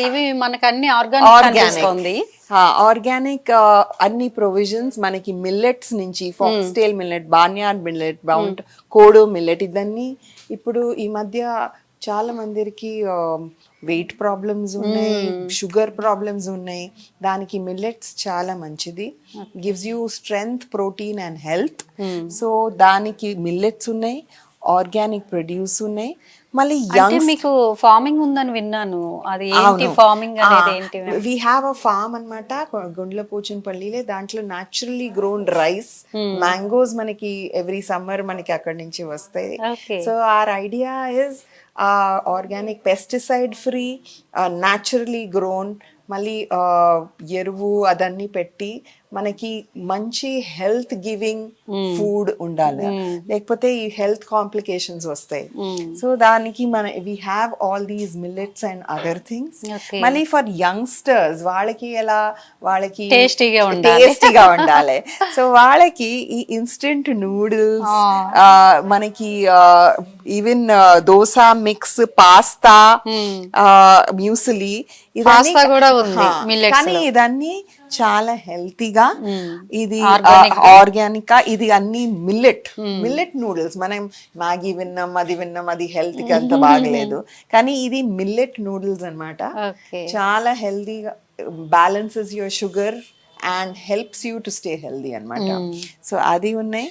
ఇవి మనకు అన్ని ఆర్గానిక్. ఆర్గానిక్ అన్ని ప్రొవిజన్స్ మనకి మిల్లెట్స్ నుంచి ఫాక్స్టైల్ మిల్లెట్, బార్న్యార్డ్ మిల్లెట్, బౌంట్ కోడో మిల్లెట్, ఇదన్నీ ఇప్పుడు ఈ మధ్య చాలా మందికి వెయిట్ ప్రాబ్లమ్స్ ఉన్నాయి, షుగర్ ప్రాబ్లమ్స్ ఉన్నాయి. దానికి మిల్లెట్స్ చాలా మంచిది, gives you strength, protein and health. So దానికి మిల్లెట్స్ ఉన్నాయి, ఆర్గానిక్ ప్రొడ్యూస్ ఉన్నాయి. మళ్ళీ మీకు ఫార్మింగ్ ఉందని విన్నాను, అది ఏంటి ఫార్మింగ్ అనేది ఏంటి? వి హ్యావ్ అ ఫార్మ్ అన్నమాట గుండ్లపోచనపల్లిలో. దాంట్లో న్యాచురల్లీ గ్రోన్ రైస్, మ్యాంగోస్ మనకి ఎవ్రీ సమ్మర్ మనకి అక్కడి నుంచి వస్తాయి. So our idea is organic, pesticide free, naturally grown, మళ్ళీ ఎరువు అదన్నీ పెట్టి మనకి మంచి హెల్త్ గివింగ్ ఫుడ్ ఉండాలి, లేకపోతే ఈ హెల్త్ కాంప్లికేషన్స్ వస్తాయి. సో దానికి we have all these millets and other things. మళ్ళీ ఫర్ యంగ్స్టర్స్ వాళ్ళకి టేస్టీగా ఉండాలి. సో వాళ్ళకి ఈ ఇన్స్టెంట్ నూడిల్స్, మనకి even dosa mix, pasta, muesli, కానీ ఇదన్నీ చాలా హెల్తీగా, ఇది ఆర్గానిక్, ఇది అన్ని మిల్లెట్ నూడిల్స్. మనం మ్యాగీ విన్నాం, అది హెల్త్ కి అంత బాగలేదు, కానీ ఇది మిల్లెట్ నూడిల్స్ అన్నమాట. చాలా హెల్తీగా balances your sugar and helps you to stay healthy అన్నమాట. సో అది ఉన్నాయి.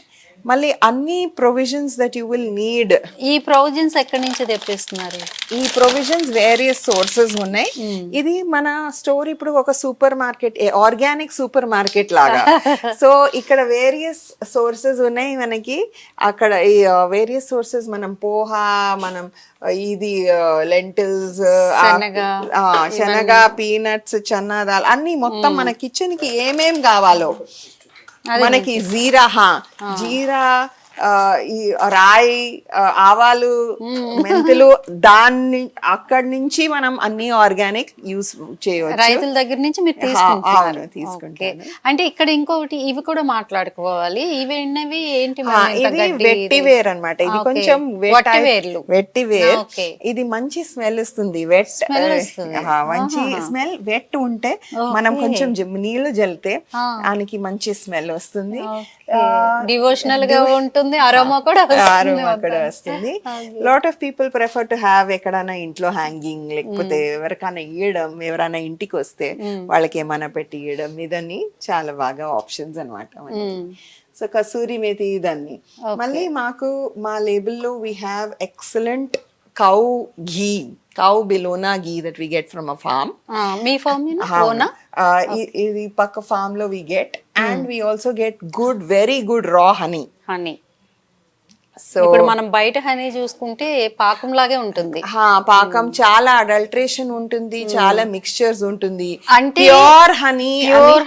మళ్ళీ అన్ని provisions that you will need. ఈ ప్రొవిజన్స్ ఎక్కడి నుంచి తెప్పిస్తున్నారు? ఈ ప్రొవిజన్స్ వేరియస్ సోర్సెస్ ఉన్నాయి. ఇది మన స్టోర్ ఇప్పుడు ఒక super market, organic super market లాగా. సో ఇక్కడ వేరియస్ సోర్సెస్ ఉన్నాయి మనకి. అక్కడ ఈ వేరియస్ సోర్సెస్, మనం పోహా, మనం ఇది లెంటిల్స్, శనగ, పీనట్స్, చన్నా దాల్, అన్ని మొత్తం మన కిచెన్ కి ఏమేం కావాలో మనకి, జీరా, ఈ రాయి, ఆవాలు, మెంతులు, దాన్ని అక్కడి నుంచి మనం అన్ని ఆర్గానిక్ యూస్ చేయవచ్చు. రైతుల దగ్గర నుంచి మీరు తీసుకుంటారు. అంటే ఇక్కడ ఇంకొకటి, ఇవి కూడా మాట్లాడుకోవాలి. ఇవి ఏంటి? ఇది వెట్టివేర్ అన్నమాట. ఇది కొంచెం వెట్టివేర్. ఇది మంచి స్మెల్ ఇస్తుంది. మంచి స్మెల్. వెట్ ఉంటే మనం కొంచెం నీళ్లు జల్లితే దానికి మంచి స్మెల్ వస్తుంది. డివోషనల్ గా ఉంటుంది, అరోమా కూడా వస్తుంది. Lot of people prefer to have ఎక్కడైనా ఇంట్లో హ్యాంగింగ్, లేకపోతే ఎవరికైనా ఇయ్యడం, ఎవరైనా ఇంటికి వస్తే వాళ్ళకి ఏమైనా పెట్టి ఇయ్యడం, ఇదని చాలా బాగా ఆప్షన్స్ అన్నమాట. సో కసూరి మేతి ఇదన్నీ. మళ్ళీ మా లేబుల్లో we have excellent cow Bellona ghee that we get from a farm. Me farm ఇది పక్క farm లో we get, and we also get very good raw honey. So ఇప్పుడు మనం బయట హనీ చూసుకుంటే పాకం లాగే ఉంటుంది. పాకం చాలా అడల్ట్రేషన్ ఉంటుంది, చాలా మిక్స్చర్స్ ఉంటుంది. అంటే ప్యూర్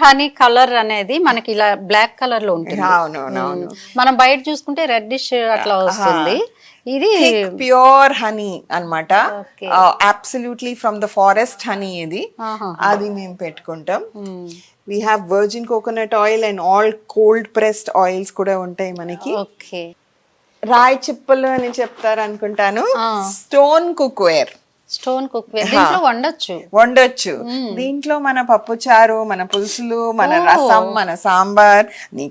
హనీ కలర్ అనేది మనకి ఇలా బ్లాక్ కలర్ లో ఉంటుంది. అవును. మనం బయట చూసుకుంటే రెడ్డిష్ అట్లా వస్తుంది. ఇది ప్యూర్ హనీ అన్నమాట. Absolutely from the forest honey. ఇది అది మేము పెట్టుకుంటాం. We have virgin coconut oil and all cold pressed oils కూడా ఉంటాయి మనకి. రాయి చిప్పలు అని చెప్తారు అనుకుంటాను. స్టోన్ కుక్వేర్ వండొచ్చు. దీంట్లో మన పప్పుచారు, మన పులుసులు, మన రసం, మన సాంబార్.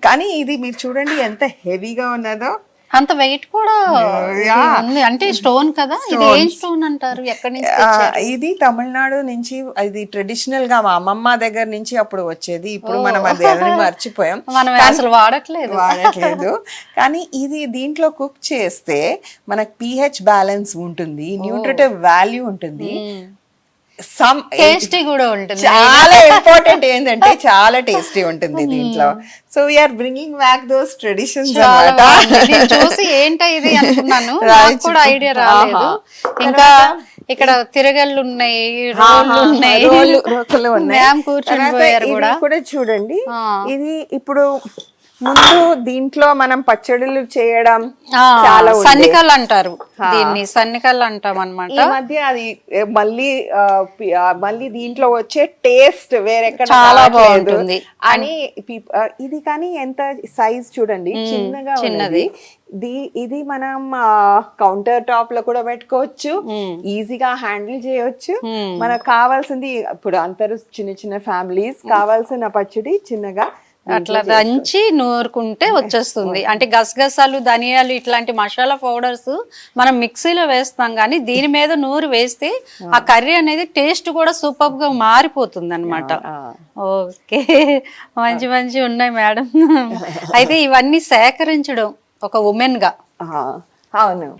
కానీ ఇది మీరు చూడండి ఎంత హెవీగా ఉన్నదో. అంత వెయిట్ కూడా ఉంది. అంటే స్టోన్ కదా, ఇది ఏం స్టోన్ అంటారు? ఎక్కడి నుంచి? ఇది తమిళనాడు నుంచి. ఇది ట్రెడిషనల్ గా మా అమ్మమ్మ దగ్గర నుంచి అప్పుడు వచ్చేది. ఇప్పుడు మనం అది మర్చిపోయాం, మనం అసలు వాడట్లేదు. కానీ ఇది దీంట్లో కుక్ చేస్తే మనకు pH బ్యాలెన్స్ ఉంటుంది, న్యూట్రిటివ్ వాల్యూ ఉంటుంది, టేస్టీ కూడా ఉంటుంది. చాలా ఇంపార్టెంట్ ఏంటంటే చాలా టేస్టీ ఉంటుంది దీంట్లో. So we're bringing back those traditions అన్నమాట. చూసి ఏంటో ఇది అనుకున్నాను, నాకు కూడా ఐడియా రాలేదు. ఇంకా ఇక్కడ తిరగళ్ళు ఉన్నాయి, రోళ్ళు ఉన్నాయి, కూర్చొని కూడా చూడండి. ఇది ఇప్పుడు ముందు దీంట్లో మనం పచ్చడిలు చేయడం ఆ, చాలా ఉంది. సన్నికలు అంటారు దీన్ని, సన్నికలు అంటాం అన్నమాట. ఈ మధ్య అది మళ్ళీ మళ్ళీ దీంట్లో వచ్చే టేస్ట్ వేరెక్కడ చాలా రావట్లేదు బాగుంటుంది అని ఇది కానీ ఎంత సైజ్ చూడండి, చిన్నగా ఉన్నది. ఇది మనం కౌంటర్ టాప్ లో కూడా పెట్టుకోవచ్చు, ఈజీగా హ్యాండిల్ చేయొచ్చు. మనకు కావాల్సింది ఇప్పుడు అందరూ చిన్న చిన్న ఫ్యామిలీస్ కావాల్సిన పచ్చడి చిన్నగా అట్లా దంచి నూరుకుంటే వచ్చేస్తుంది. అంటే గసగసాలు, ధనియాలు ఇట్లాంటి మసాలా పౌడర్స్ మనం మిక్సీలో వేస్తాం, కానీ దీని మీద నూరు వేస్తే ఆ కర్రీ అనేది టేస్ట్ కూడా సూపర్ గా మారిపోతుంది అనమాట. ఓకే, మంచి మంచి ఉన్నాయి మేడం. అయితే ఇవన్నీ సేకరించడం ఒక ఉమెన్ గా. అవును.